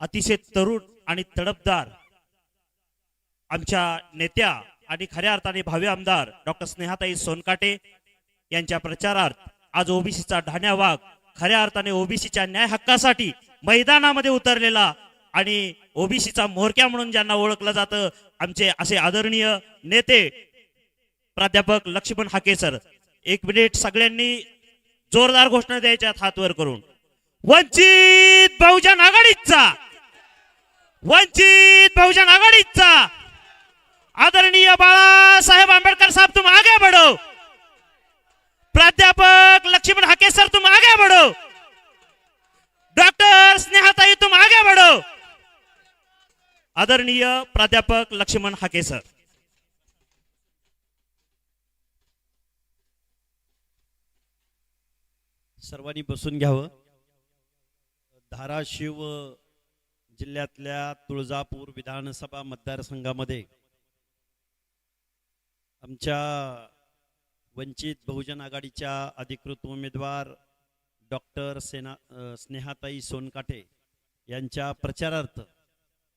अतिशय तरुण आणि तडफदार आमच्या नेत्या आणि खऱ्या अर्थाने भावी आमदार डॉक्टर स्नेहाताई सोनकाटे यांच्या प्रचारार्थ आज ओबीसीचा ढाण्या वाघ खऱ्या अर्थाने ओबीसीच्या न्याय हक्कासाठी मैदानामध्ये उतरलेला आणि ओबीसीचा मोरक्या म्हणून ज्यांना ओळखलं जातं आमचे असे आदरणीय नेते प्राध्यापक लक्ष्मण हाके सर. 1 मिनिट सगळ्यांनी जोरदार घोषणा द्यायच्या हात वर करून. वंचित बहुजन आघाडीचा आदरणीय बाळासाहेब आंबेडकर साहब तुम आगे बढ़ो. प्राध्यापक लक्ष्मण हाके सर तुम आगे बढ़ो. डॉक्टर स्नेहाताई तुम आगे बढ़ो. आदरणीय प्राध्यापक लक्ष्मण हाके सर. सर्वांनी बसून घ्यावं. धाराशिव जिल्ह्यातल्या तुळजापूर विधानसभा मतदारसंघामध्ये आमच्या वंचित बहुजन आघाडीच्या अधिकृत उमेदवार डॉक्टर स्नेहाताई सोनकाटे यांच्या प्रचारार्थ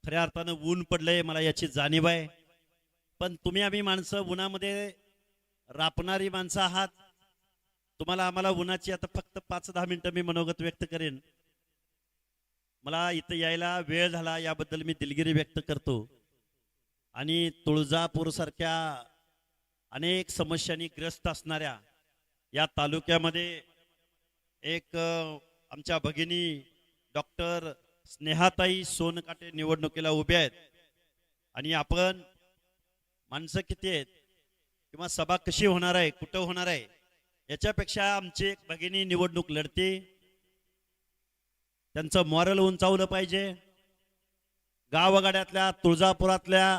खऱ्या अर्थानं ऊन पडलंय, मला याची जाणीव आहे. पण तुम्ही आम्ही माणसं उन्हामध्ये रापणारी माणसं आहात. तुम्हाला आम्हाला उन्हाची आता फक्त 5-10 मिनिटं मी मनोगत व्यक्त करेन. मला इथं यायला वेळ झाला याबद्दल मी दिलगिरी व्यक्त करतो. आणि तुळजापूर सारख्या अनेक समस्यांनी ग्रस्त असणाऱ्या या तालुक्यामध्ये एक आमच्या भगिनी डॉक्टर स्नेहाताई सोनकाटे निवडणुकीला उभे आहेत. आणि आपण माणसं किती आहेत किंवा सभा कशी होणार आहे, कुठं होणार आहे, याच्यापेक्षा आमची एक भगिनी निवडणूक लढते, त्यांचं मॉरल उंचावलं पाहिजे. गावगाड्यातल्या तुळजापुरातल्या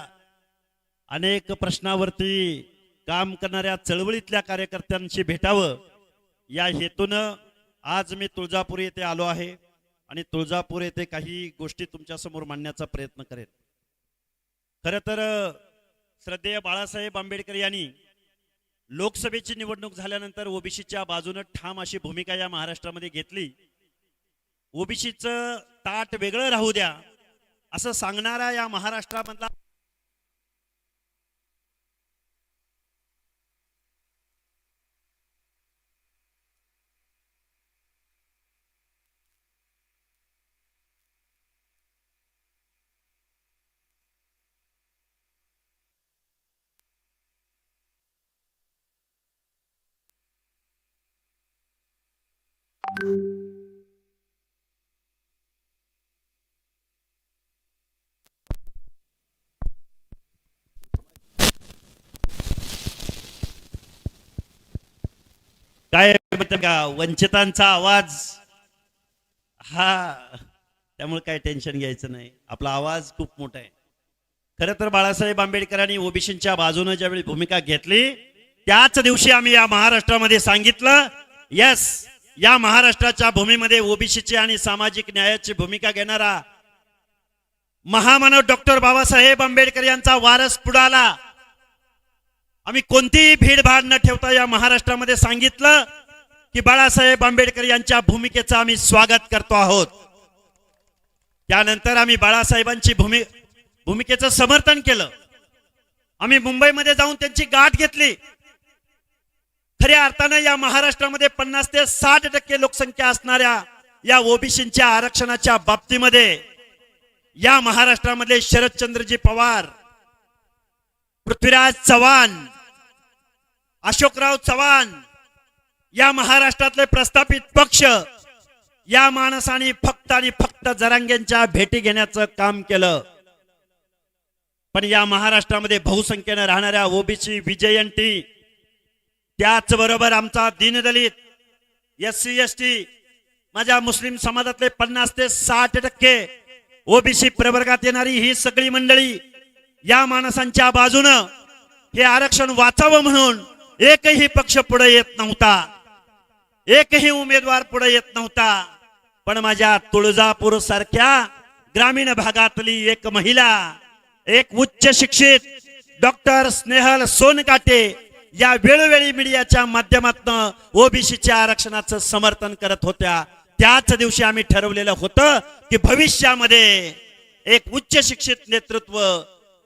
अनेक प्रश्नावरती काम करणाऱ्या चळवळीतल्या कार्यकर्त्यांशी भेटावं या हेतूनं आज मी तुळजापूर येथे आलो आहे आणि तुळजापूर येथे काही गोष्टी तुमच्या समोर मांडण्याचा प्रयत्न करेन. खरं तर श्रद्धेय बाळासाहेब आंबेडकर यांनी लोकसभेची निवडणूक झाल्यानंतर ओबीसीच्या बाजूने ठाम अशी भूमिका या महाराष्ट्रामध्ये घेतली. ओबीसीचं ताट वेगळं राहू द्या असं सांगणारा या महाराष्ट्रामधला काय म्हणतात का वंचितांचा आवाज हा, त्यामुळे काय टेन्शन घ्यायचं नाही, आपला आवाज खूप मोठा आहे. खरं तर बाळासाहेब आंबेडकरांनी ओबीसीच्या बाजूने ज्यावेळी भूमिका घेतली त्याच दिवशी आम्ही या महाराष्ट्रामध्ये सांगितलं, यस, या महाराष्ट्राच्या भूमीमध्ये ओबीसीची आणि सामाजिक न्यायाची भूमिका घेणारा महामानव डॉक्टर बाबासाहेब आंबेडकर यांचा वारस पुढाला. आम्ही कोणतीही भीडभाड न ठेवता या महाराष्ट्रामध्ये सांगितलं की बाळासाहेब आंबेडकर यांच्या भूमिकेचं आम्ही स्वागत करतो आहोत. त्यानंतर आम्ही बाळासाहेबांची भूमिकेचं समर्थन केलं. आम्ही मुंबईमध्ये जाऊन त्यांची गाठ घेतली. खऱ्या अर्थानं या महाराष्ट्रामध्ये 50 ते 60% लोकसंख्या असणाऱ्या या ओबीसींच्या आरक्षणाच्या बाबतीमध्ये या महाराष्ट्रामधले शरदचंद्रजी पवार, पृथ्वीराज चव्हाण, अशोकराव चव्हाण, या महाराष्ट्रातले प्रस्थापित पक्ष, या माणसाने फक्त आणि फक्त जरांगेंच्या भेटी घेण्याचं काम केलं. पण या महाराष्ट्रामध्ये बहुसंख्येने राहणाऱ्या ओबीसी, विजयंती, त्याचबरोबर आमचा दीनदलित, SC ST, माझ्या मुस्लिम समाजातले 50 ते 60% ओबीसी प्रवर्गात येणारी ही सगळी मंडळी या माणसांच्या बाजूनं हे आरक्षण वाचावं म्हणून एकही पक्ष पुढे येत नव्हता, एकही उमेदवार पुढे येत नव्हता. पण माझ्या तुळजापूर सारख्या ग्रामीण भागातली एक महिला, एक उच्च शिक्षित डॉक्टर स्नेहल सोनकाटे या वेळोवेळी मीडियाच्या माध्यमातून ओबीसीच्या आरक्षणाचं समर्थन करत होत्या. त्याच दिवशी आम्ही ठरवलेलं होतं की भविष्यामध्ये एक उच्च शिक्षित नेतृत्व,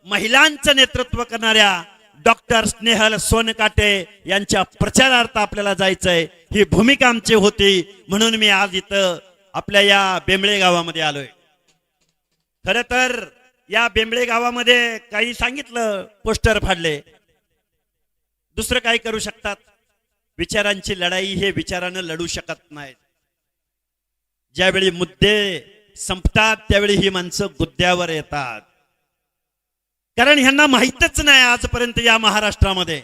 महिलांचं नेतृत्व करणाऱ्या डॉक्टर स्नेहल सोनकाटे यांच्या प्रचारार्थ आपल्याला जायचंय, ही भूमिका आमची होती. म्हणून मी आज इथं आपल्या या बेंबळे गावामध्ये आलोय. खर तर या बेंबळे गावामध्ये काही सांगितलं, पोस्टर फाडले, दुसरं काही करू शकतात. विचारांची लढाई हे विचारानं लढू शकत नाहीत. ज्यावेळी मुद्दे संपतात त्यावेळी ही माणसं गुद्द्यावर येतात. कारण ह्यांना माहितच नाही आजपर्यंत या महाराष्ट्रामध्ये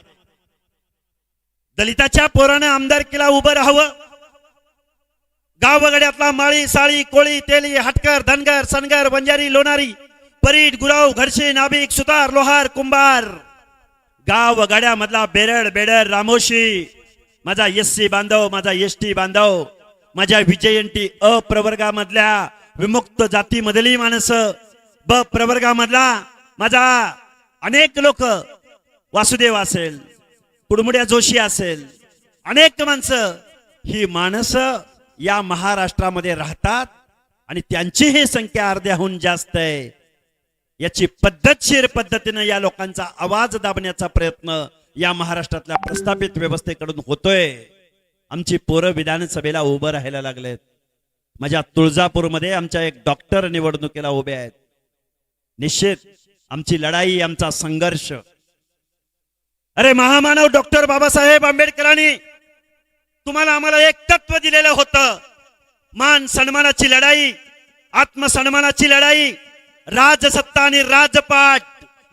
दलिताच्या पोरानं आमदारकीला उभं राहावं. गावगड्यातला माळी, साळी, कोळी, तेली, हटकर, धनगर, सनगर, बंजारी, लोणारी, परीट, गुराव, घडशी, नाभिक, सुतार, लोहार, कुंभार, गावगाड्यामधला बेरड, बेडर, रामोशी, माझा एससी बांधव, माझा एसटी बांधव, माझ्या विजयंती अ प्रवर्गामधल्या विमुक्त जातीमधली माणसं, ब प्रवर्गामधला माझा अनेक लोक, वासुदेव असेल, कुडमुड्या जोशी असेल, अनेक माणसं, ही माणसं या महाराष्ट्रामध्ये राहतात आणि त्यांची ही संख्या अर्ध्याहून जास्त आहे. याची पद्धतशीर पद्धतीनं या लोकांचा आवाज दाबण्याचा प्रयत्न या महाराष्ट्रातल्या प्रस्थापित व्यवस्थेकडून होतोय. आमची पोरं विधानसभेला उभं राहायला लागलेत. माझ्या तुळजापूरमध्ये आमच्या एक डॉक्टर निवडणुकीला उभे आहेत. निश्चित आमची लढाई, आमचा संघर्ष. अरे महामानव डॉक्टर बाबासाहेब आंबेडकरांनी तुम्हाला आम्हाला एक तत्व दिलेलं होतं. मान सन्मानाची लढाई, आत्मसन्मानाची लढाई, राजसत्ता आणि राजपाट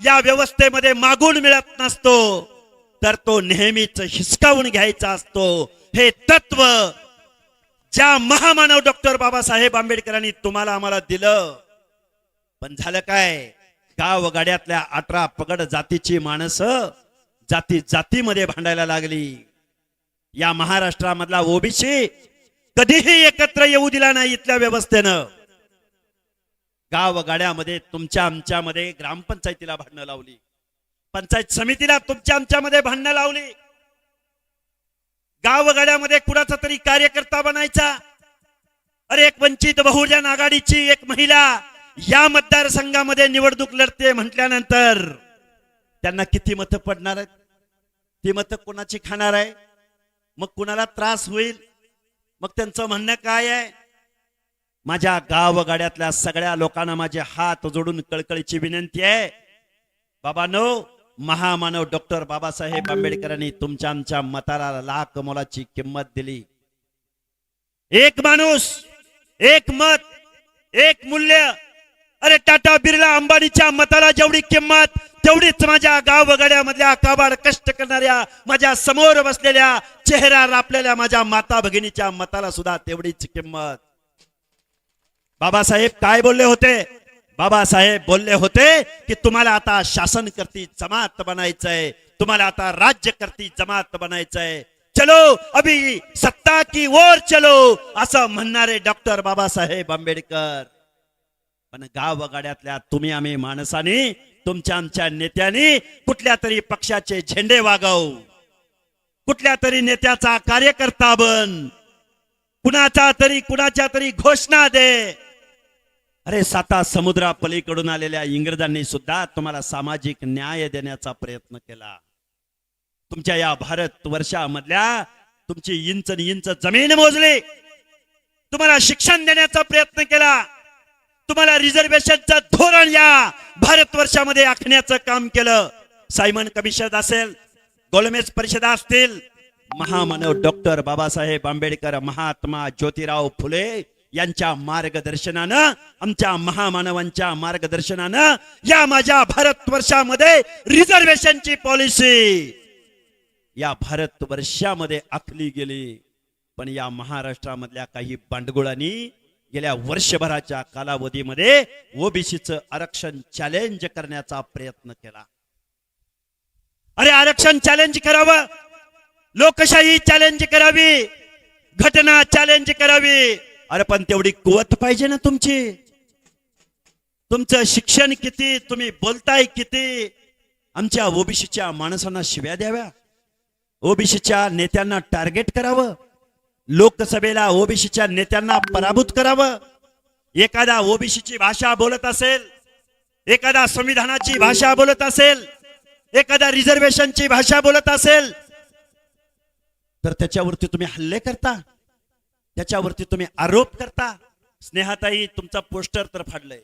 या व्यवस्थेमध्ये मागून मिळत नसतो, तर तो नेहमीच हिसकावून घ्यायचा असतो. हे तत्व ज्या महामानव डॉक्टर बाबासाहेब आंबेडकरांनी तुम्हाला आम्हाला दिलं. पण झालं काय, गावगाड्यातल्या 18 पगड जातीची माणसं जाती जातीमध्ये भांडायला लागली. या महाराष्ट्रामधला ओबीसी कधीही एकत्र येऊ दिला नाही इथल्या व्यवस्थेनं. गावगाड्यामध्ये तुमच्या आमच्यामध्ये ग्रामपंचायतीला भांडणं लावली, पंचायत समितीला तुमच्या आमच्यामध्ये भांडणं लावली. गावगाड्यामध्ये कुणाचा तरी कार्यकर्ता बनायचा. अरे एक वंचित बहुजन आघाडीची एक महिला या मतदारसंघामध्ये निवडणूक लढते म्हटल्यानंतर त्यांना किती मतं पडणार आहेत? ती मतं कोणाची खाणार आहे? मग कुणाला त्रास होईल? मग त्यांचं म्हणणं काय आहे? माझ्या गावगाड्यातल्या सगळ्या लोकांना माझे हात जोडून कळकळीची विनंती आहे, बाबांनो, महामानव डॉक्टर बाबासाहेब आंबेडकरांनी तुमच्या आमच्या मताला लाख मोलाची किंमत दिली. एक माणूस, एक मत, एक मूल्य. अरे टाटा, बिर्ला, अंबानीच्या मताला जेवढी किंमत, तेवढीच माझ्या गावगाड्यामधल्या काबाड कष्ट करणाऱ्या, माझ्या समोर बसलेल्या, चेहरा रापलेल्या माझ्या माता भगिनीच्या मताला सुद्धा तेवढीच किंमत. बाबासाहेब काय बोलले होते? बाबासाहेब बोलले होते की तुम्हाला आता शासनकर्ती जमात बनायचंय, तुम्हाला आता राज्यकर्ती जमात बनायचंय. चलो अभी सत्ता की ओर चलो, असं म्हणणारे डॉक्टर बाबासाहेब आंबेडकर. पण गावगाड्यातल्या तुम्ही आम्ही माणसांनी, तुमच्या आमच्या नेत्यांनी कुठल्या तरी पक्षाचे झेंडे वागव, कुठल्या तरी नेत्याचा कार्यकर्ता बन, कुणाच्या तरी घोषणा दे. अरे 7 समुद्रा पलीकडून आलेल्या इंग्रजांनी सुद्धा तुम्हाला सामाजिक न्याय देण्याचा प्रयत्न केला. तुमच्या या भारत वर्षामधल्या तुमची इंच इंच जमीन मोजली, तुम्हाला शिक्षण देण्याचा प्रयत्न केला, तुम्हाला रिझर्वेशनचं धोरण या भारत वर्षामध्ये आखण्याचं काम केलं. सायमन कमिशन असेल, गोलमेज परिषदा असतील, महामानव डॉक्टर बाबासाहेब आंबेडकर, महात्मा ज्योतिराव फुले यांच्या मार्गदर्शनानं, आमच्या महामानवांच्या मार्गदर्शनानं या माझ्या भारत वर्षामध्ये रिझर्वेशनची पॉलिसी या भारत वर्षामध्ये आखली गेली. पण या महाराष्ट्रामधल्या काही बांडगुळांनी गेल्या वर्षभराच्या कालावधीमध्ये ओबीसीचं आरक्षण चॅलेंज करण्याचा प्रयत्न केला. अरे आरक्षण चॅलेंज करावं, लोकशाही चॅलेंज करावी, घटना चॅलेंज करावी. अरे पण तेवढी कुवत पाहिजे ना तुमची. तुमचं शिक्षण किती, तुम्ही बोलताय किती. आमच्या ओबीसीच्या माणसांना शिव्या द्याव्या, ओबीसीच्या नेत्यांना टार्गेट करावं, लोकसभेला ओबीसीच्या नेत्यांना पराभूत करावं. एखादा ओबीसीची भाषा बोलत असेल, एखादा संविधानाची भाषा बोलत असेल, एखादा रिझर्वेशनची भाषा बोलत असेल, तर त्याच्यावरती तुम्ही हल्ले करता, त्याच्यावरती तुम्ही आरोप करता. स्नेहाताई, तुमचा पोस्टर तर फाडलंय,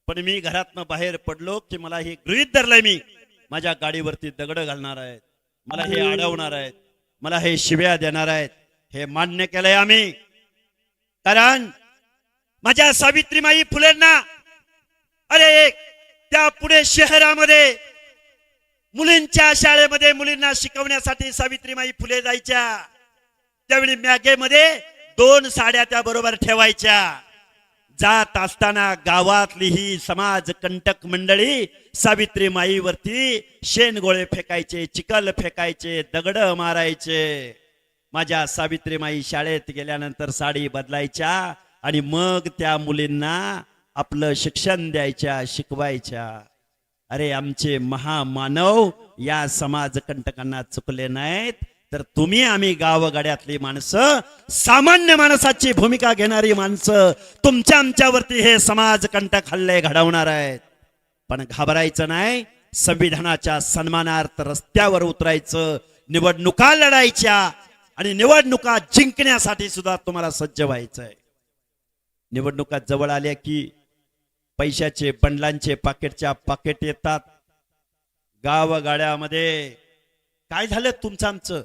पण मी घरातनं बाहेर पडलो की मला हे गृहीत धरलंय, मी माझ्या गाडीवरती दगड घालणार आहेत, मला हे अडवणार आहेत, मला हे शिव्या देणार आहेत, हे मान्य केलंय आम्ही. कारण माझ्या सावित्रीमाई फुलेंना, अरे त्या पुणे शहरामध्ये मुलींच्या शाळेमध्ये मुलींना शिकवण्यासाठी सावित्रीमाई फुले जायच्या. त्यावेळी मॅगेमध्ये 2 साड्या त्या बरोबर ठेवायच्या. जात असताना गावातली ही समाज कंटक मंडळी सावित्रीमाईवरती शेणगोळे फेकायचे, चिखल फेकायचे, दगड मारायचे. माझ्या सावित्रीमाई शाळेत गेल्यानंतर साडी बदलायच्या आणि मग त्या मुलींना आपलं शिक्षण द्यायच्या, शिकवायच्या. अरे आमचे महामानव या समाज कंटकांना चुकले नाहीत, तर तुम्ही आम्ही गावगाड्यातली माणसं, सामान्य माणसाची भूमिका घेणारी माणसं तुमच्या आमच्यावरती हे समाज कंटक हल्ले घडवणार आहेत. पण घाबरायचं नाही. संविधानाच्या सन्मानार्थ रस्त्यावर उतरायचं, निवडणुका लढायच्या आणि निवडणुका जिंकण्यासाठी सुद्धा तुम्हाला सज्ज व्हायचंय. निवडणुका जवळ आल्या की पैशाचे बंडलांचे पाकिटच्या पाकिट येतात. गावगाड्यामध्ये काय झालं तुमचं आमचं?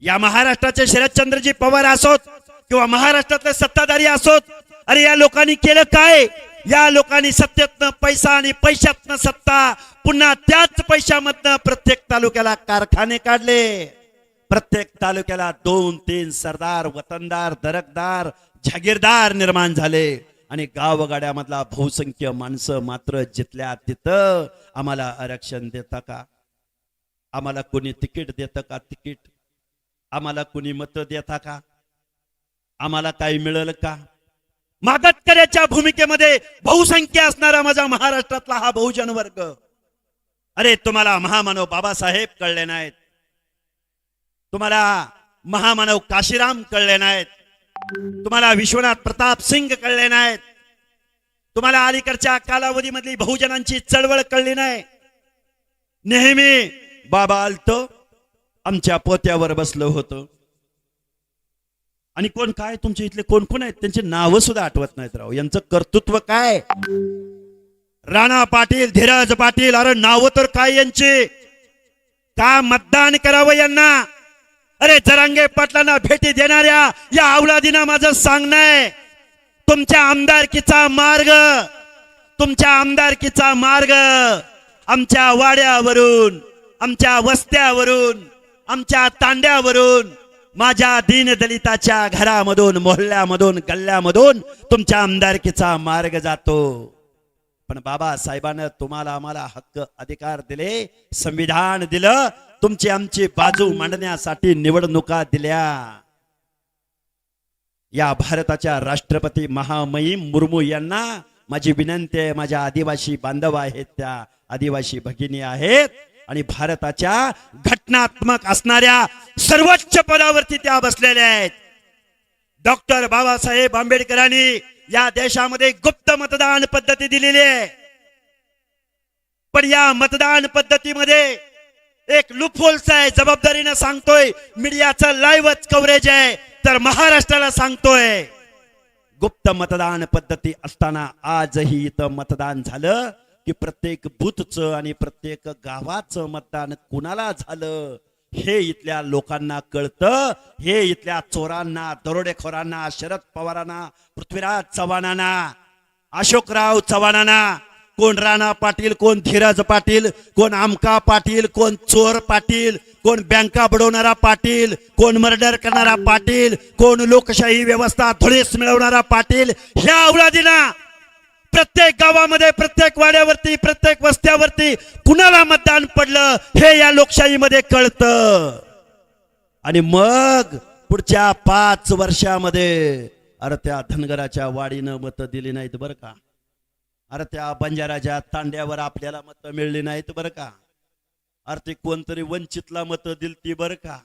या महाराष्ट्राचे शरदचंद्रजी पवार असोत किंवा महाराष्ट्रातले सत्ताधारी असोत, अरे या लोकांनी केलं काय? या लोकांनी सत्तेतनं पैसा आणि पैशातनं सत्ता, पुन्हा त्याच पैशामधनं प्रत्येक तालुक्याला कारखाने काढले. प्रत्येक तालुक्याला 2-3 सरदार, वतनदार, दरकदार, जागीरदार निर्माण झाले. आणि गावगाड्यामधला बहुसंख्य माणसं मात्र जिथल्या तिथं आम्हाला आरक्षण देता का? आम्हाला कोणी तिकीट देतं का? तिकीट आम्हाला कोणी मत देता का? आम्हाला काही मिळेल का? मागतकऱ्याच्या भूमिकेमध्ये बहुसंख्य असणारा माझा महाराष्ट्रातला हा बहुजन वर्ग, अरे तुम्हाला महामानव बाबासाहेब कळले नाहीत, तुम्हाला महामानव काशीराम कळले नाहीत, तुम्हाला विश्वनाथ प्रताप सिंग कळले नाहीत, तुम्हाला अलीकडच्या कालावधीमधली बहुजनांची चळवळ कळली नाही. नेहमी बाबा आलतो, आमच्या पोत्यावर बसलं होतं. आणि कोण काय तुमच्या इथले कोण कोण आहेत त्यांची नावं सुद्धा आठवत नाहीत राव. यांचं कर्तृत्व काय? राणा पाटील, धीरज पाटील, अरे नावं तर काय यांची? का मतदान करावं यांना? अरे जरांगे पाटलांना भेटी देणाऱ्या या अवलादींना माझं सांगणं आहे, तुमच्या आमदारकीचा मार्ग, तुमच्या आमदारकीचा मार्ग आमच्या वाड्यावरून, आमच्या वस्त्यावरून, आमच्या तांड्यावरून, माझ्या दीनदलिताच्या घरामधून, मोहल्ल्यामधून, गल्ल्यामधून तुमच्या आमदारकीचा मार्ग जातो. पण बाबासाहेबांना तुम्हाला आम्हाला हक्क अधिकार दिले, संविधान दिलं, तुमची आमची बाजू मांडण्यासाठी निवडणुका दिल्या. या भारताच्या राष्ट्रपती महामहिम मुर्मू यांना माझी विनंती आहे, माझ्या आदिवासी बांधव आहेत, त्या आदिवासी भगिनी आहेत आणि भारताच्या घटनात्मक असणाऱ्या सर्वोच्च पदावरती त्या बसलेल्या आहेत. डॉक्टर बाबासाहेब आंबेडकरांनी या देशामध्ये गुप्त मतदान पद्धती दिलेली आहे. पण या मतदान पद्धतीमध्ये एक लूपहोल्स आहे. जबाबदारीने सांगतोय, मीडियाचं लाईव्हच कव्हरेज आहे, तर महाराष्ट्राला सांगतोय, गुप्त मतदान पद्धती असताना आजही इथं मतदान झालं की प्रत्येक बूथचं आणि प्रत्येक गावाचं मतदान कुणाला झालं हे इथल्या लोकांना कळतं. हे इथल्या चोरांना, दरोडेखोरांना, शरद पवारांना, पृथ्वीराज चव्हाणांना, अशोकराव चव्हाणांना, कोण राणा पाटील, कोण धीरज पाटील, कोण आमका पाटील, कोण चोर पाटील, कोण बँका बुडवणारा पाटील, कोण मर्डर करणारा पाटील, कोण लोकशाही व्यवस्था धुळीस मिळवणारा पाटील, ह्या अवलादींना प्रत्येक गावामध्ये, प्रत्येक वाड्यावरती, प्रत्येक वस्त्यावरती कुणाला मतदान पडलं हे या लोकशाहीमध्ये कळतं. आणि मग पुढच्या 5 वर्षामध्ये अरे त्या धनगराच्या वाडीनं मतं दिली नाहीत बरं का, अरे त्या बंजाराच्या तांड्यावर आपल्याला मतं मिळली नाहीत बरं का, अरे ते कोणतरी वंचितला मतं दिलती बरं का.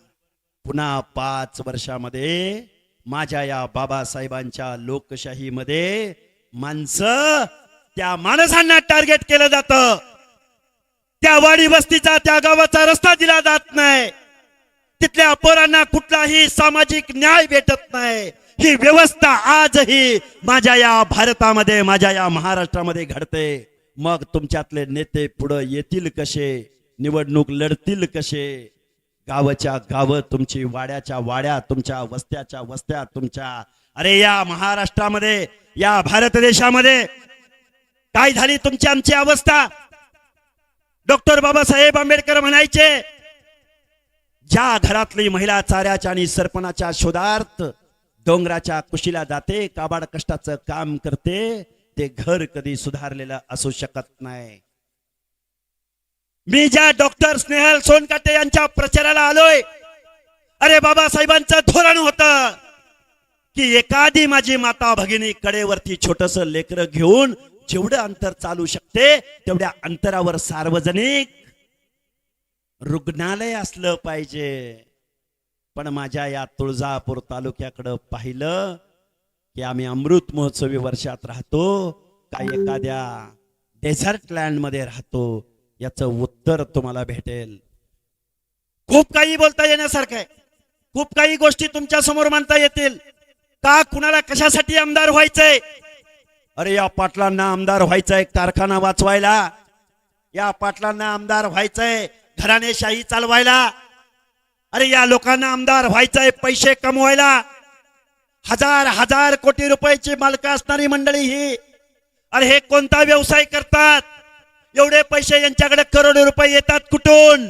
पुन्हा 5 वर्षामध्ये माझ्या या बाबासाहेबांच्या लोकशाहीमध्ये माणसं त्या माणसांना टार्गेट केलं जातं. त्या वाडी वस्तीचा त्या गावाचा रस्ता दिला जात नाही. तिथल्या पोरांना कुठलाही सामाजिक न्याय भेटत नाही. ही व्यवस्था आजही माझ्या या भारतामध्ये, माझ्या या महाराष्ट्रामध्ये घडते. मग तुमच्यातले नेते पुढे येतील कसे, निवडणूक लढतील कसे? गावाच्या गाव तुमची, वाड्याच्या वाड्या तुमच्या, वस्त्याच्या वस्त्या तुमच्या. अरे या महाराष्ट्रामध्ये, या भारत देशामध्ये काय झाली तुमची आमची अवस्था? डॉक्टर बाबासाहेब आंबेडकर म्हणायचे, ज्या घरातली महिला चाऱ्याच्या आणि सरपणाच्या शोधार्थ डोंगराच्या कुशीला जाते, काबाड कष्टाचं काम करते, ते घर कधी सुधारलेलं असू शकत नाही. मी ज्या डॉक्टर स्नेहल सोनकाटे यांच्या प्रचाराला आलोय, अरे बाबासाहेबांचं धोरण होतं की एखादी माझी माता भगिनी कडेवरती छोटस लेकर घेऊन जेवढं अंतर चालू शकते तेवढ्या अंतरावर सार्वजनिक रुग्णालय असलं पाहिजे. पण माझ्या या तुळजापूर तालुक्याकडे पाहिलं की आम्ही अमृत महोत्सवी वर्षात राहतो का एखाद्या डेझर्ट लँड मध्ये राहतो, याचं उत्तर तुम्हाला भेटेल. खूप काही बोलता येण्यासारखं आहे, खूप काही गोष्टी तुमच्या समोर मांडता येतील. का कुणाला कशासाठी आमदार व्हायचंय? अरे या पाटलांना आमदार व्हायचंय कारखाना वाचवायला, या पाटलांना आमदार व्हायचंय घराणेशाही चालवायला, अरे या लोकांना आमदार व्हायचंय पैसे कमवायला. हजार हजार कोटी रुपयाची मालक असणारी मंडळी ही, अरे हे कोणता व्यवसाय करतात? एवढे पैसे यांच्याकडे करोडो रुपये येतात कुठून?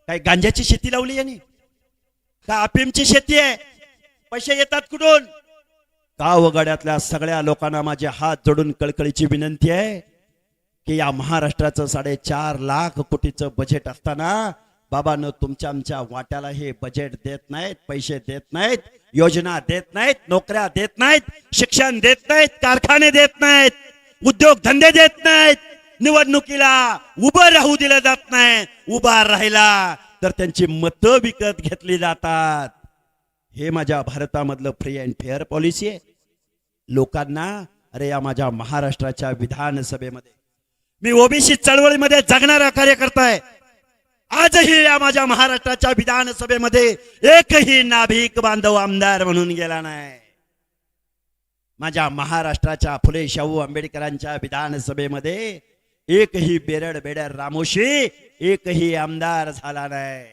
काय गांजाची शेती लावली यांनी का अफीमची शेती आहे? पैसे येतात कुठून? गावगाड्यातल्या सगळ्या लोकांना माझे हात जोडून कळकळीची विनंती आहे की या महाराष्ट्राचं 4.5 लाख कोटीचं बजेट असताना बाबांनो तुमच्या आमच्या वाट्याला हे बजेट देत नाहीत, पैसे देत नाहीत, योजना देत नाहीत, नोकऱ्या देत नाहीत, शिक्षण देत नाहीत, कारखाने देत नाहीत, उद्योग धंदे देत नाहीत, निवडणुकीला उभं राहू दिलं जात नाही. उभा राहिला तर त्यांची मतं विकत घेतली जातात. हे माझ्या भारतामधलं फ्री अँड फेअर पॉलिसी आहे. लोकांना, अरे या माझ्या महाराष्ट्राच्या विधानसभेमध्ये मी ओबीसी चळवळीमध्ये जगणारा कार्यकर्ता आहे. आजही या माझ्या महाराष्ट्राच्या विधानसभेमध्ये एकही नाभिक बांधव आमदार म्हणून गेला नाही. माझ्या महाराष्ट्राच्या फुले शाहू आंबेडकरांच्या विधानसभेमध्ये एकही बेरड बेडर रामोशी एकही आमदार झाला नाही.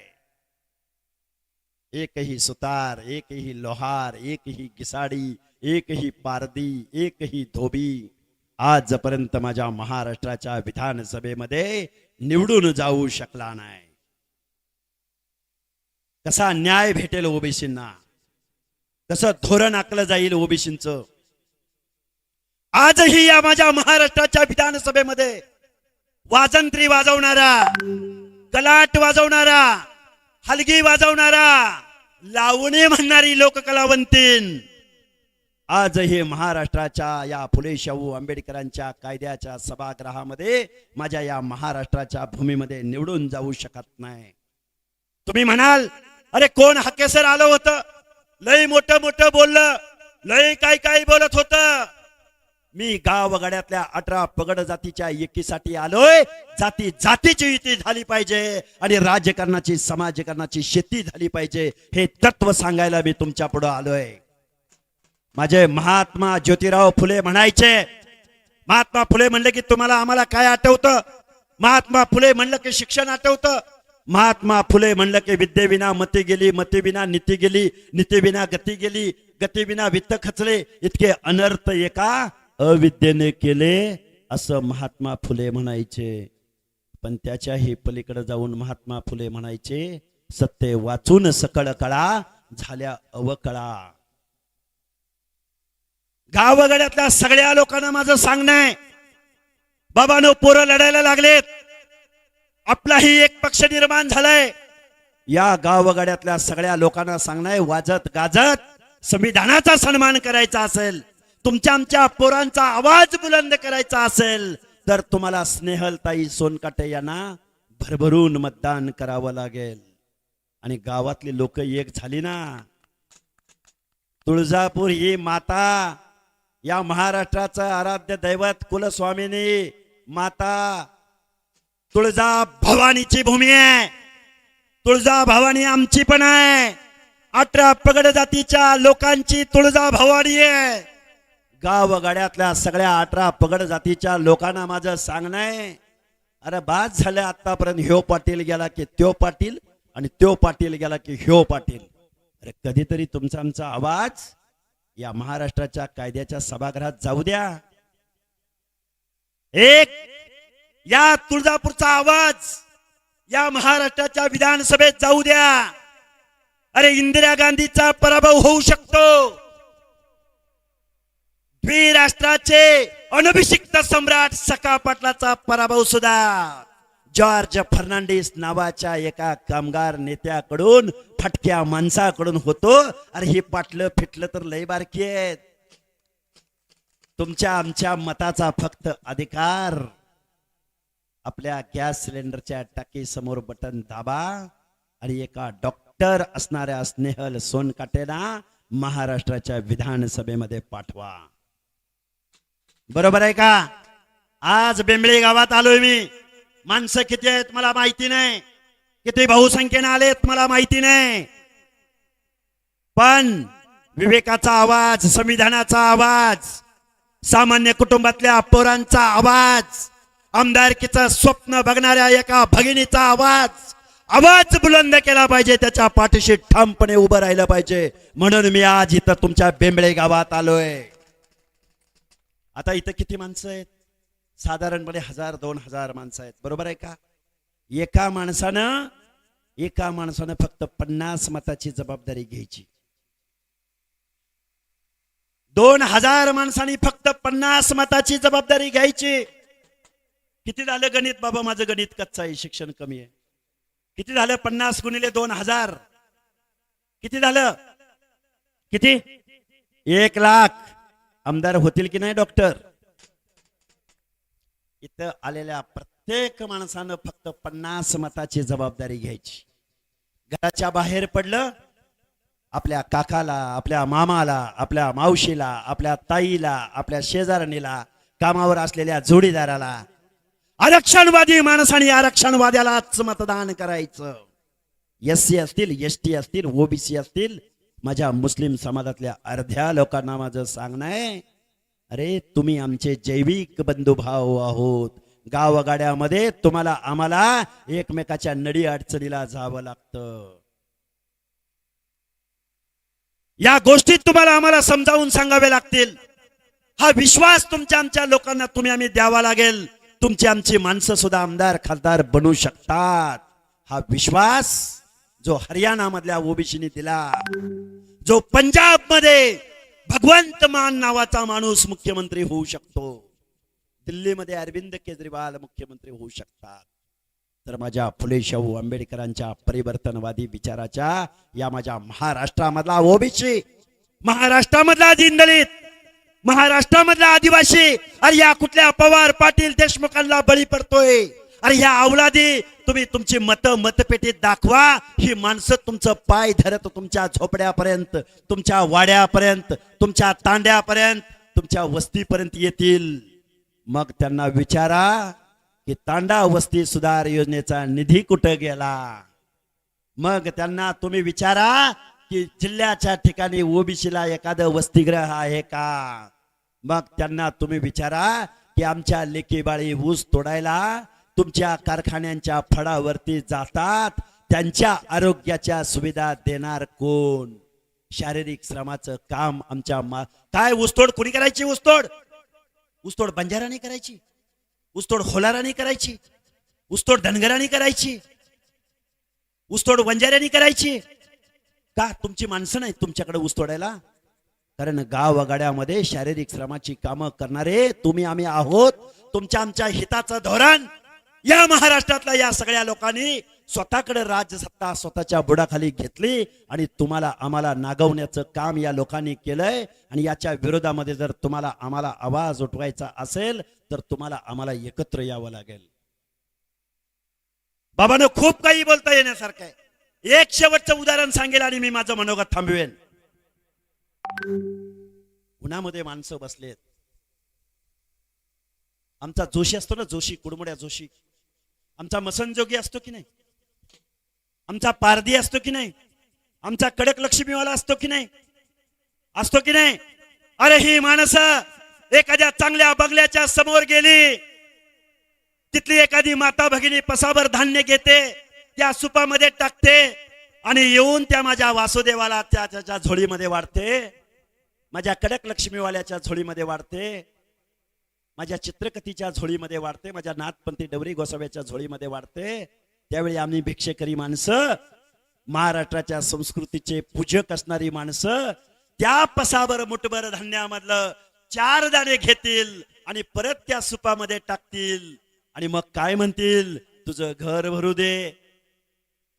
एकही सुतार, एकही लोहार, एकही गिसाडी, एकही पारदी, एकही धोबी आजपर्यंत माझ्या महाराष्ट्राच्या विधानसभेमध्ये निवडून जाऊ शकला नाही. कसा न्याय भेटेल ओबीसींना? कसं धोरण आखलं जाईल ओबीसींचं? आजही या माझ्या महाराष्ट्राच्या विधानसभेमध्ये वाजंत्री वाजवणारा, कलाट वाजवणारा, हलगी वाजवणारा, लावणी म्हणणारी लोककलावंतीन आजही महाराष्ट्राच्या या फुले शाहू आंबेडकरांच्या कायद्याच्या सभागृहामध्ये माझ्या या महाराष्ट्राच्या भूमीमध्ये निवडून जाऊ शकत नाही. तुम्ही म्हणाल, अरे कोण हक्केसर आलं होतं, लय मोठं मोठं बोललं, लय काय काय बोलत होतं. मी गावगाड्यातल्या 18 पगड जातीच्या एकीसाठी आलोय. जाती जातीची युती झाली पाहिजे आणि राजकारणाची, समाजकारणाची शेती झाली पाहिजे, हे तत्व सांगायला मी तुमच्या पुढे आलोय. माझे महात्मा ज्योतिराव फुले म्हणायचे, महात्मा फुले म्हणले की तुम्हाला आम्हाला काय आठवतं? महात्मा फुले म्हणलं की शिक्षण आठवतं. महात्मा फुले म्हणलं की विद्येविना मती गेली, मतीविना नीती गेली, नीतीविना गती गेली, गतीविना वित्त खचले, इतके अनर्थ एका अविद्येने केले, असं महात्मा फुले म्हणायचे. पण त्याच्याही पलीकडे जाऊन महात्मा फुले म्हणायचे, सत्य वाचून सकळ कळा झाल्या अवकळा. गावगाड्यातल्या सगळ्या लोकांना माझं सांगणं आहे, बाबांनो पोरं लढायला लागलेत, आपलाही एक पक्ष निर्माण झालाय. या गावगाड्यातल्या सगळ्या लोकांना सांगणं आहे, वाजत गाजत संविधानाचा सन्मान करायचा असेल, तुमच्या आमच्या पोरांचा आवाज बुलंद करायचा असेल, तर तुम्हाला स्नेहलताई सोनकाटे यांना भरभरून मतदान करावं लागेल. आणि गावातली लोक एक झाली ना, तुळजापूर ही माता, या महाराष्ट्राचं आराध्य दैवत कुलस्वामिनी माता तुळजा भवानीची भूमी आहे. तुळजा भवानी आमची पण आहे. 18 पगड जातीच्या लोकांची तुळजा भवानी आहे. गावगाड्यातल्या सगळ्या 18 पगड जातीच्या लोकांना माझं सांगणं आहे, अरे बाद झालं आतापर्यंत ह्यो पाटील गेला की त्यो पाटील, आणि त्यो पाटील गेला की ह्यो पाटील. अरे कधीतरी तुमचा आमचा आवाज या महाराष्ट्राच्या कायद्याच्या सभागृहात जाऊ द्या. एक या तुळजापूरचा आवाज या महाराष्ट्राच्या विधानसभेत जाऊ द्या. अरे इंदिरा गांधीचा पराभव होऊ शकतो. द्विराष्ट्राचे अनभिषिक्त सम्राट सखा पाटलाचा पराभव सुद्धा जॉर्ज फर्नांडिस नावाच्या एका कामगार नेत्याकडून, फटक्या माणसाकडून होतो. अरे हे पाटलं फिटलं तर लय बारकी आहेत. तुमच्या आमच्या मताचा फक्त अधिकार आपल्या गॅस सिलेंडरच्या टाकी समोर बटन दाबा आणि एका डॉक्टर असणाऱ्या स्नेहल सोनकाटेला महाराष्ट्राच्या विधानसभेमध्ये पाठवा. बरोबर आहे का? आज बेंबळी गावात आलोय मी. माणसं किती आहेत मला माहिती नाही, किती बहुसंख्येने आलेत मला माहिती नाही, पण विवेकाचा आवाज, संविधानाचा आवाज, सामान्य कुटुंबातल्या पोरांचा आवाज, आमदारकीचं स्वप्न बघणाऱ्या एका भगिनीचा आवाज, आवाज बुलंद केला पाहिजे. त्याच्या पाठीशी ठामपणे उभं राहिलं पाहिजे. म्हणून मी आज इथं तुमच्या बेंबळे गावात आलोय. आता इथं किती माणसं आहेत? साधारणपणे 1000-2000 माणसं आहेत. बरोबर आहे का? एका माणसानं फक्त 50 मताची जबाबदारी घ्यायची. 2000 माणसांनी फक्त 50 मताची जबाबदारी घ्यायची. किती झालं गणित? बाबा माझं गणित कच्चं आहे, शिक्षण कमी आहे. किती झालं? 50 गुणिले 2000 किती झालं? किती? 1 लाख आमदार होतील की नाही डॉक्टर? इथं आलेल्या प्रत्येक माणसानं फक्त 50 मताची जबाबदारी घ्यायची. घराच्या बाहेर पडलं, आपल्या काकाला, आपल्या मामाला, आपल्या मावशीला, आपल्या ताईला, आपल्या शेजारणीला, कामावर असलेल्या जोडीदाराला, आरक्षणवादी माणसाने आरक्षणवाद्यालाच मतदान करायचं. एससी असतील, एसटी असतील, ओबीसी असतील, माझ्या मुस्लिम समाजातल्या अर्ध्या लोकांना माझं सांगणं आहे, अरे तुम्ही आमचे जैविक बंधुभाव आहोत. गावगाड्यामध्ये तुम्हाला आम्हाला एकमेकाच्या नडी अडचणीला जावं लागतं. या गोष्टी तुम्हाला आम्हाला समजावून सांगावे लागतील. हा विश्वास तुमच्या आमच्या लोकांना तुम्ही आम्ही द्यावा लागेल. तुमची आमची माणसं सुद्धा आमदार खासदार बनू शकतात. हा विश्वास जो हरियाणा मधल्या ओबीसीने दिला, जो पंजाब मध्ये भगवंत मान नावाचा माणूस मुख्यमंत्री होऊ शकतो, दिल्लीमध्ये अरविंद केजरीवाल मुख्यमंत्री होऊ शकतात, तर माझ्या फुले शाहू आंबेडकरांच्या परिवर्तनवादी विचाराच्या या माझ्या महाराष्ट्रामधला ओबीसी, महाराष्ट्रामधला दीनदलित, महाराष्ट्रामधला आदिवासी, अरे या कुठल्या पवार पाटील देशमुखांना बळी पडतोय? अरे ह्या अवलादी तुम्ही तुमची मतपेटीत दाखवा. ही माणसं तुमचं पाय धरत तुमच्या झोपड्यापर्यंत, तुमच्या वाड्यापर्यंत, तुमच्या तांड्यापर्यंत, तुमच्या वस्तीपर्यंत येतील. मग त्यांना विचारा की तांडा वस्ती सुधार योजनेचा निधी कुठं गेला. मग त्यांना तुम्ही विचारा की जिल्ह्याच्या ठिकाणी ओबीसीला एखादं वसतिगृह आहे का. मग त्यांना तुम्ही विचारा की आमच्या लेकीबाळी ऊस तोडायला तुमच्या कारखान्यांच्या फळावरती जातात, त्यांच्या आरोग्याच्या सुविधा देणार कोण? शारीरिक श्रमाचं काम आमच्या काय ऊसतोड कोणी करायची? ऊसतोड बंजाराने करायची, ऊसतोड होलाराने करायची, ऊसतोड धनगराने करायची, ऊसतोड बंजाऱ्याने करायची का? तुमची माणसं नाहीत तुमच्याकडे ऊस तोडायला? कारण गावगाड्यामध्ये शारीरिक श्रमाची कामं करणारे तुम्ही आम्ही आहोत. तुमच्या आमच्या हिताचं धोरण या महाराष्ट्रातल्या या सगळ्या लोकांनी स्वतःकडे राज्यसत्ता स्वतःच्या बुडाखाली घेतली आणि तुम्हाला आम्हाला नागवण्याचं काम या लोकांनी केलंय. आणि याच्या विरोधामध्ये जर तुम्हाला आम्हाला आवाज उठवायचा असेल तर तुम्हाला आम्हाला एकत्र यावं लागेल. बाबांनो खूप काही बोलता येण्यासारखं आहे. एक शेवटचं उदाहरण सांगेल आणि मी माझं मनोगत थांबवेन. उन्हामध्ये माणसं बसलेत. आमचा जोशी असतो ना, जोशी, कुडमुड्या जोशी, आमचा मसनजोगी असतो की नाही, आमचा पारधी असतो की नाही, आमचा कडक लक्ष्मीवाला असतो की नाही, असतो की नाही. अरे ही माणसं एखाद्या चांगल्या बंगल्याच्या समोर गेली, तिथली एखादी माता भगिनी पसाभर धान्य घेते, त्या सुपामध्ये टाकते आणि येऊन त्या माझ्या वासुदेवाला त्याच्या झोळीमध्ये वाढते, माझ्या कडक लक्ष्मीवाल्याच्या झोळीमध्ये वाढते, माझ्या चित्रकथीच्या झोळीमध्ये वाढते, माझ्या नाथपंथी डवरी गोसाव्याच्या झोळीमध्ये वाढते. त्यावेळी आम्ही भिक्षेकरी माणसं, महाराष्ट्राच्या संस्कृतीचे पूजक असणारी माणसं त्या पसाभर मुठभर धान्यामधलं 4 दाणे घेतील आणि परत त्या सुपामध्ये टाकतील आणि मग काय म्हणतील, तुझं घर भरू दे,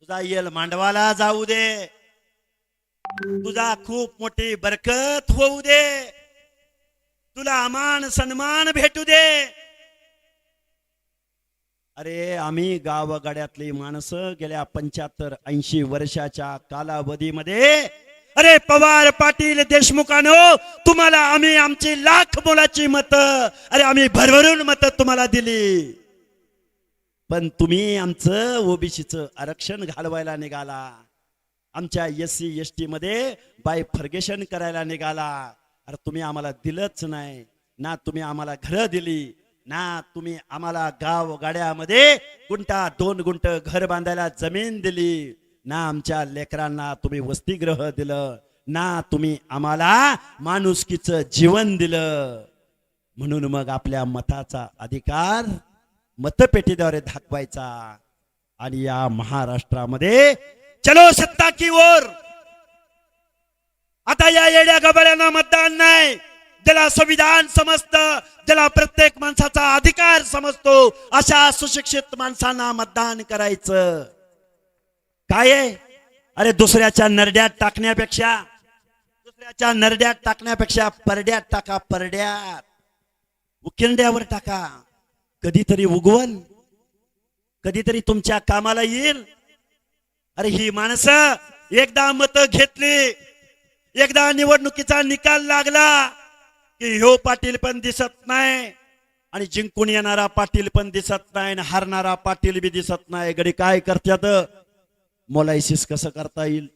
तुझा येल मांडवाला जाऊ दे, तुझा खूप मोठी बरकत होऊ दे, तुला अमान सन्मान भेटू दे. अरे आम्ही गावगाड्यातली माणसं गेल्या 75-80 वर्षाच्या कालावधीमध्ये, अरे पवार पाटील देशमुखांनो, तुम्हाला आम्ही आमची लाख मोलाची मतं, अरे आम्ही भरभरून मतं तुम्हाला दिली, पण तुम्ही आमचं ओबीसीचं आरक्षण घालवायला निघाला, आमच्या SC ST मध्ये बायफर्गेशन करायला निघाला. अरे तुम्ही आम्हाला दिलंच नाही ना, तुम्ही आम्हाला घरं दिली ना, तुम्ही आम्हाला गाव गाड्यामध्ये 1-2 गुंठ घर बांधायला जमीन दिली ना, आमच्या लेकरांना तुम्ही वसतिगृह दिलं ना, तुम्ही आम्हाला माणुसकीचं जीवन दिलं. म्हणून मग आपल्या मताचा अधिकार मतपेटीद्वारे दाखवायचा आणि या महाराष्ट्रामध्ये चलो सत्ता की ओर. आता या येड्या गबाळ्यांना मतदान नाही, ज्याला संविधान समजतं, ज्याला प्रत्येक माणसाचा अधिकार समजतो, अशा सुशिक्षित माणसांना मतदान करायचं. काय आहे, अरे दुसऱ्याच्या नरड्यात टाकण्यापेक्षा परड्यात टाका, परड्यात उकिरड्यावर टाका, कधीतरी उगवल, कधीतरी तुमच्या कामाला येईल. अरे ही माणसं एकदा मत घेतली, एकदा निवडणुकीचा निकाल लागला की ह्यो पाटील पण दिसत नाही आणि जिंकून येणारा पाटील पण दिसत नाही आणि हारणारा पाटील बी दिसत नाही. गडी काय करतात, मोलायसिस कसं करता येईल,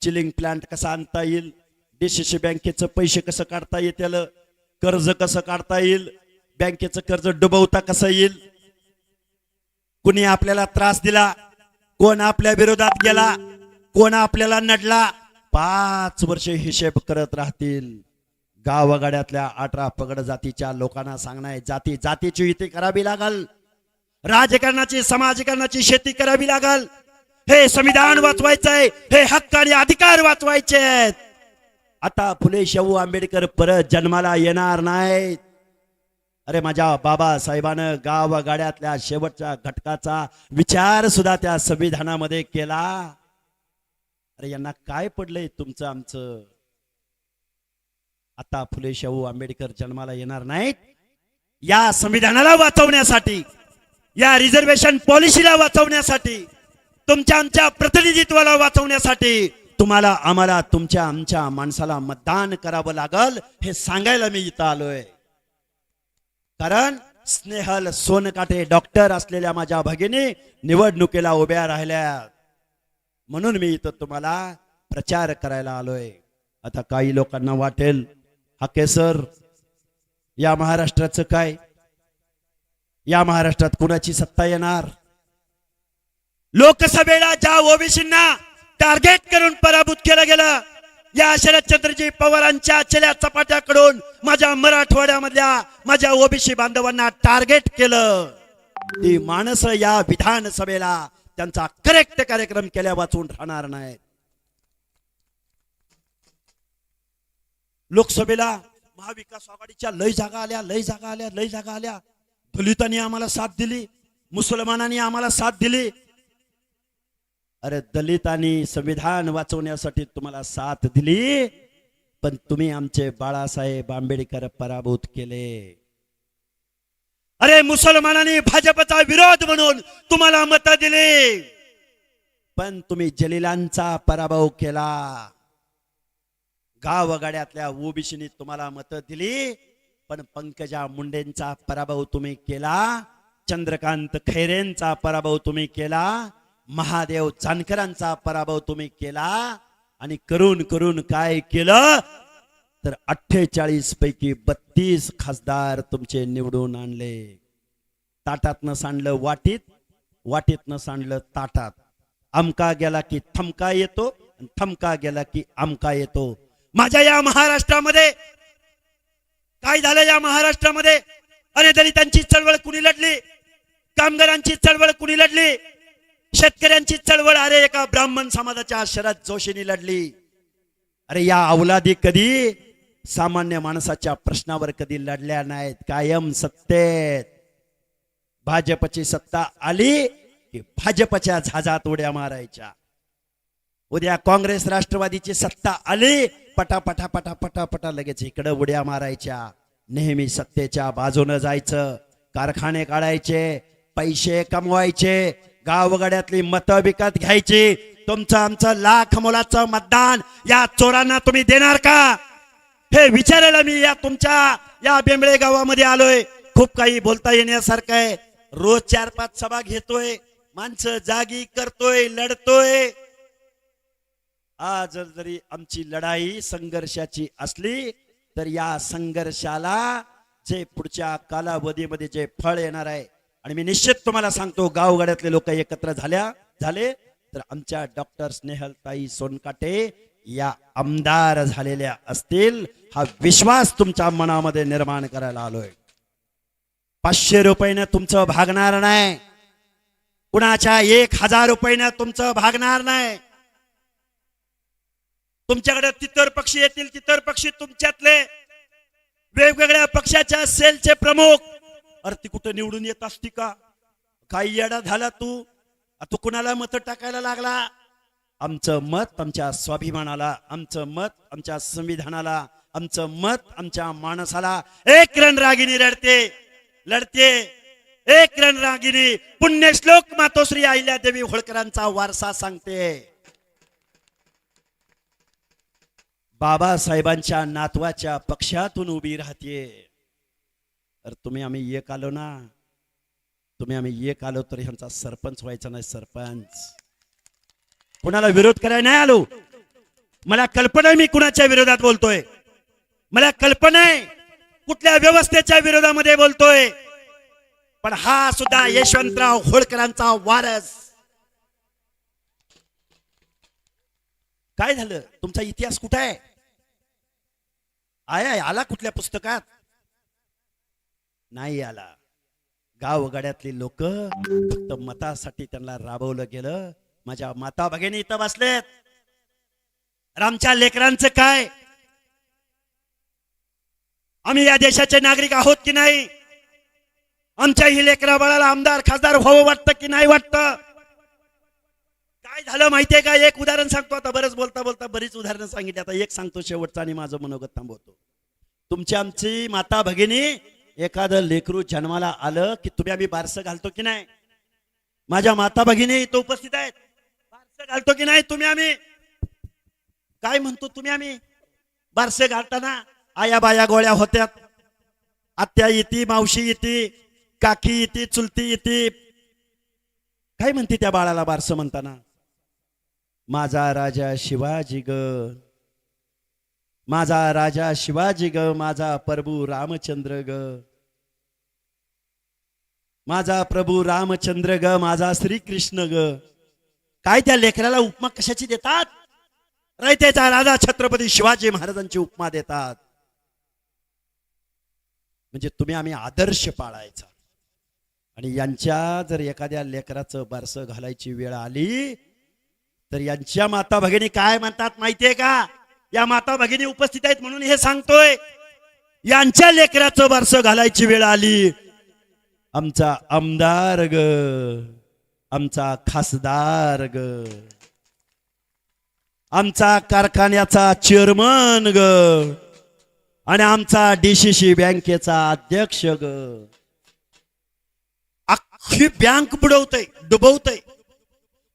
चिलिंग प्लांट कसा आणता येईल, DCC बँकेचं पैसे कसं काढता येतील, कर्ज कसं काढता येईल, बँकेचं कर्ज डुबवता कसं येईल, कुणी आपल्याला त्रास दिला, कोण आपल्या विरोधात गेला, कोण आपल्याला नडला, 5 वर्ष हिशेब करत राहतील. गावगाड्यातल्या 18 पगड जातीच्या लोकांना सांगणार, जातीची युती करावी लागल, राजकारणाची समाजकारणाची शेती करावी लागल, हे संविधान वाचवायचंय, हे हक्क आणि अधिकार वाचवायचे आहेत. आता फुले शाहू आंबेडकर परत जन्माला येणार नाहीत. अरे माझ्या बाबासाहेबानं गावगाड्यातल्या शेवटच्या घटकाचा विचार सुद्धा त्या संविधानामध्ये केला. अरे यांना काय पडलंय तुमचं आमचं. आता फुले शाहू आंबेडकर जन्माला येणार नाहीत, या संविधानाला वाचवण्यासाठी, या रिझर्वेशन पॉलिसीला वाचवण्यासाठी, तुमच्या आमच्या प्रतिनिधित्वाला वाचवण्यासाठी तुम्हाला आम्हाला तुमच्या आमच्या माणसाला मतदान करावं लागल, हे सांगायला मी इथं आलोय. कारण स्नेहल सोनकाटे डॉक्टर असलेल्या माझ्या भगिनी निवडणुकीला उभ्या राहिल्या, म्हणून मी इथं तुम्हाला प्रचार करायला आलोय. आता काही लोकांना वाटेल, हाके सर या महाराष्ट्राचं काय, या महाराष्ट्रात कुणाची सत्ता येणार. लोकसभेला ज्या ओबीसींना टार्गेट करून पराभूत केलं गेलं, या शरदचंद्रजी पवारांच्या चल्या चपाट्याकडून माझ्या मराठवाड्यामधल्या माझ्या ओबीसी बांधवांना टार्गेट केलं. ती माणसं या विधानसभेला त्यांचा करेक्ट कार्यक्रम केल्या वाचून राहणार नाही. लोकसभेला महाविकास आघाडीच्या लय जागा आल्या. दलितांनी आम्हाला साथ दिली, मुसलमानांनी आम्हाला साथ दिली. अरे दलितांनी संविधान वाचवण्यासाठी तुम्हाला साथ दिली, पण तुम्ही आमचे बाळासाहेब आंबेडकर पराभूत केले. अरे मुसलमानांनी भाजपचा विरोध म्हणून तुम्हाला मत दिली, पण तुम्ही जलीलांचा पराभव केला. गावगाड्यातल्या ओबीसीनी तुम्हाला मतं दिली, पण पंकजा मुंडेंचा पराभव तुम्ही केला, चंद्रकांत खैरेंचा पराभव तुम्ही केला, महादेव जानकरांचा पराभव तुम्ही केला. आणि करून करून काय केलं तर 48 पैकी 32 खासदार तुमचे निवडून आणले. ताटातनं सांडलं वाटीत, वाटीतनं सांडलं ताटात. अमका गेला की थमका येतो, थमका गेला की आमका येतो. माझ्या या महाराष्ट्रामध्ये काय झालं? या महाराष्ट्रामध्ये अरे दलितांची चळवळ कुणी लढली, कामगारांची चळवळ कुणी लढली, शेतकऱ्यांची चळवळ अरे एका ब्राह्मण समाजाच्या शरद जोशींनी लढली. अरे या अवलादी कधी सामान्य माणसाच्या प्रश्नावर कधी लढल्या नाहीत. कायम सत्तेत. भाजपची सत्ता आली की भाजपच्या झाजात उड्या मारायच्या. उद्या काँग्रेस राष्ट्रवादीची सत्ता आली, पटापटा पटापटा पटा लगेच इकडे उड्या मारायच्या. नेहमी सत्तेच्या बाजूने जायचं, कारखाने काढायचे, पैसे कमवायचे, गावगाड्यातली मतं विकत घ्यायची. तुमचं आमचं लाख मोलाचं मतदान या चोरांना तुम्ही देणार का? हे विचारायला मी या तुमच्या या बेंबळे गावामध्ये आलोय. खूप काही बोलता येण्यासारखं आहे. रोज 4-5 सभा घेतोय, माणसं जागी करतोय, लढतोय. आज जरी आमची लढाई संघर्षाची असली तर या संघर्षाला जे पुढच्या कालावधीमध्ये जे फळ येणार आहे, आणि मी निश्चित तुम्हाला सांगतो गावगाड्यातले लोक एकत्र झाले तर आमच्या डॉक्टर स्नेहलताई सोनकाटे या आमदार झालेल्या असतील, हा विश्वास तुमच्या मनामध्ये निर्माण करायला आलोय. 500 रुपयानं तुमचं भागणार नाही, कुणाच्या 1000 रुपयानं तुमचं भागणार नाही. तुमच्याकडे तितर पक्षी येतील, तितर पक्षी तुमच्यातले वेगवेगळ्या पक्षाच्या सेलचे प्रमुख. अरे ती कुठं निवडून येत असती का? काही येडा झाला तू? तू कुणाला मत टाकायला लागला? आमचं मत आमच्या स्वाभिमानाला, आमचं मत आमच्या संविधानाला, आमचं मत आमच्या माणसाला. एक रणरागिणी लढते, एक रणरागिणी. पुण्यश्लोक मातोश्री अहिल्यादेवी होळकरांचा वारसा सांगते. बाबासाहेबांच्या नातवाच्या पक्षातून उभी राहते. तर तुम्ही आम्ही एक आलो ना, तुम्ही आम्ही एक आलो तर ह्यांचा सरपंच व्हायचा नाही. सरपंच कुणाला विरोध करायला नाही आलो. मला कल्पना आहे मी कुणाच्या विरोधात बोलतोय, मला कल्पना आहे कुठल्या व्यवस्थेच्या विरोधामध्ये बोलतोय. पण हा सुद्धा यशवंतराव होळकरांचा वारस. काय झालं? तुमचा इतिहास कुठे आहे? आला कुठल्या पुस्तकात? नाही आला. गावगाड्यातली लोक फक्त मतासाठी त्यांना राबवलं गेलं. माझ्या माता भगिनी इथं बसलेत. आमच्या लेकरांचं काय? आम्ही या देशाचे नागरिक आहोत की नाही? आमच्याही लेकरा बाळाला आमदार खासदार व्हावं वाटतं की नाही वाटतं? काय झालं माहितीये का? एक उदाहरण सांगतो. आता बरंच बोलता बोलता बरीच उदाहरणं सांगितली, आता एक सांगतो शेवटचा आणि माझं मनोगत थांबवतो. तुमची आमची माता भगिनी एखादं लेकरू जन्माला आलं की तुम्ही आम्ही बारसं घालतो की नाही? माझ्या माता भगिनी इथं उपस्थित आहेत. बारसं घालतो की नाही तुम्ही आम्ही? काय म्हणतो तुम्ही आम्ही? बारसं घालताना आया बाया गोळ्या होत्यात. आत्या येती, मावशी येती, काकी येती, चुलती येती. काय म्हणते त्या बाळाला बारसं म्हणताना? माझा राजा शिवाजी ग, माझा राजा शिवाजी ग, माझा प्रभू रामचंद्र ग, माझा प्रभू रामचंद्र ग, माझा श्रीकृष्ण ग. काय त्या लेकराला उपमा कशाची देतात? रयतेचा राजा छत्रपती शिवाजी महाराजांची उपमा देतात. म्हणजे तुम्ही आम्ही आदर्श पाळायचा. आणि यांच्या जर एखाद्या लेकराचं बारसं घालायची वेळ आली तर यांच्या माता भगिनी काय म्हणतात माहितीये का? या माता भगिनी उपस्थित आहेत म्हणून हे सांगतोय. यांच्या लेकराचं बारसं घालायची वेळ आली, आमचा आमदार ग, आमचा खासदार ग, आमचा कारखान्याचा चेअरमन ग, आणि आमचा DCC बँकेचा अध्यक्ष ग. अख्खी बँक बुडवतय, डुबवतय,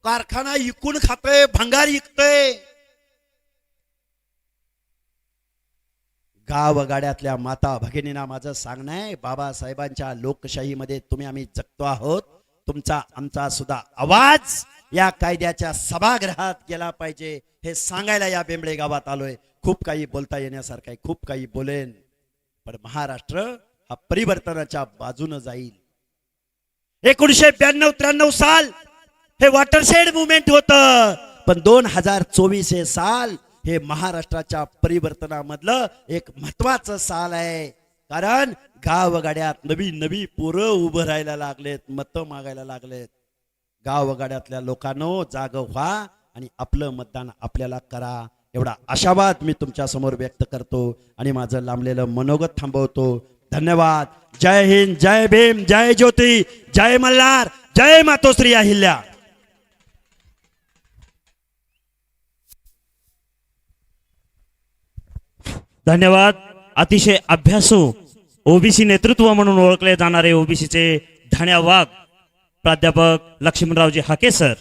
कारखाना इकून खातय, भंगार इकतय. गावगाड्यातल्या माता भगिनींना माझं सांगणं आहे, बाबासाहेबांच्या लोकशाहीमध्ये तुम्ही आम्ही जगतो आहोत. तुमचा आमचा सुद्धा आवाज या कायद्याच्या सभागृहात गेला पाहिजे हे सांगायला या बेंबळे गावात आलोय. खूप काही बोलता येण्यासारखं आहे, खूप काही बोलेन, पण महाराष्ट्र हा परिवर्तनाच्या बाजूने जाईल. 1992-93 साल हे वॉटरशेड मुवमेंट होतं, पण 2024 हे साल हे महाराष्ट्राच्या परिवर्तनामधलं एक महत्वाचं साल आहे. कारण गावगाड्यात नवी नवी पोरं उभं राहायला लागलेत, मतं मागायला लागलेत. गावगाड्यातल्या लोकांनो जाग व्हा आणि आपलं मतदान आपल्याला करा, एवढा आशावाद मी तुमच्या समोर व्यक्त करतो आणि माझं लांबलेलं मनोगत थांबवतो. धन्यवाद. जय हिंद, जय भीम, जय ज्योती, जय मल्हार, जय मातोश्री अहिल्या. धन्यवाद. अतिशय अभ्यासू ओबीसी नेतृत्व म्हणून ओळखले जाणारे ओबीसीचे धाण्या वाघ प्राध्यापक लक्ष्मणरावजी हाके सर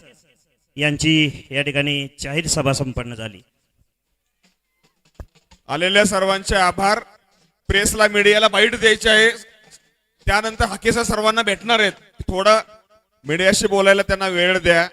यांची या ठिकाणी जाहीर सभा संपन्न झाली. आलेल्या सर्वांचे आभार. प्रेसला मीडियाला बाईट द्यायची आहे, त्यानंतर हाकेसर सर्वांना भेटणार आहेत. थोडं मीडियाशी बोलायला त्यांना वेळ द्या.